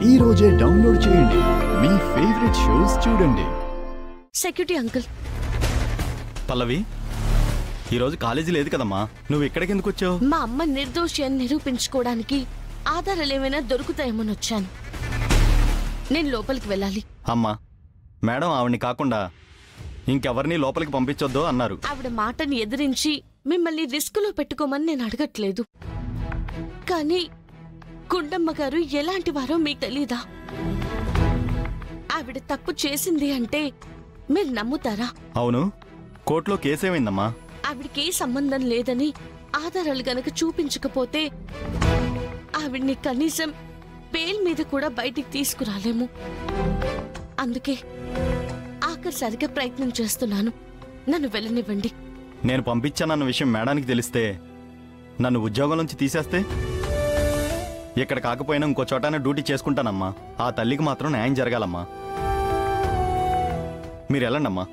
ఈ రోజే డౌన్లోడ్ చేయండి, మీ ఫేవరెట్ షోస్ చూడండి. Security uncle. పల్లవి, ఈరోజు కాలేజీ లేదు కదమ్మా, నువ్వు ఇక్కడికి ఎందుకు వచ్చావు? మా అమ్మ నిర్దోషి అని నిరూపించుకోవడానికి ఆధారాలు ఏమైనా దొరుకుతాయేమోని వచ్చాను. నేను లోపలికి వెళ్ళాలి. అమ్మా, మేడం ఆవిడ్ని కాకుండా ఇంకెవరిని లోపలికి పంపించొద్దు అన్నారు. ఆవిడ మాటని ఎదిరించి మిమ్మల్ని రిస్కులో పెట్టుకోమని నేను అడగట్లేదు. కానీ గుండమ్మ గారు ఎలాంటి వారో మీకు తెలీదా? ఆవిడ తప్పు చేసింది అంటే మీరు నమ్ముతారా? అవును, కోర్టులో కేసేమైందమ్మా? ఆవిడకి ఏ సంబంధం లేదని ఆధారాలు గనక చూపించకపోతే ఆవిడ్ని కనీసం బెయిల్ మీద కూడా బయటికి తీసుకురాలేము. అందుకే ఆఖరిసారిగా ప్రయత్నం చేస్తున్నాను. నన్ను వెళ్ళనివ్వండి. నేను పంపించానన్న విషయం మేడానికి తెలిస్తే నన్ను ఉద్యోగం నుంచి తీసేస్తే ఇక్కడ కాకపోయినా ఇంకో చోటనే డ్యూటీ చేసుకుంటానమ్మా. ఆ తల్లికి మాత్రం న్యాయం జరగాలమ్మా. మీరు వెళ్ళండమ్మా.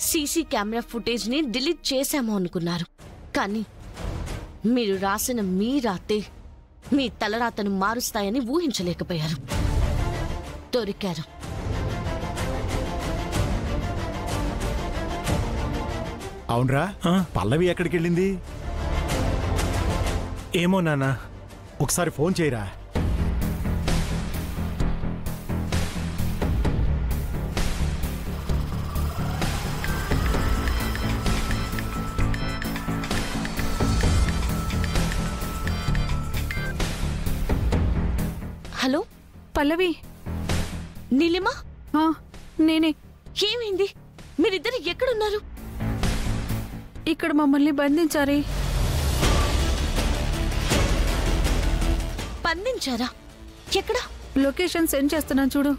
సీసీ కెమెరా ఫుటేజ్ ని డిలీట్ చేశామో అనుకున్నారు. కానీ మీరు రాసిన మీ రాతే మీ తలరాతను మారుస్తాయని ఊహించలేకపోయారు. దొరికారు. అవునరా, పల్లవి ఎక్కడికి వెళ్ళింది? ఏమో నాన్న, ఒకసారి ఫోన్ చేయరా. హలో పల్లవి. నీలిమా, నేనే. ఏమైంది? మీరిద్దరు ఎక్కడున్నారు? ఇక్కడ మమ్మల్ని బంధించారే. బంధించారా? ఎక్కడ? లొకేషన్ సెండ్ చేస్తున్నాను చూడు.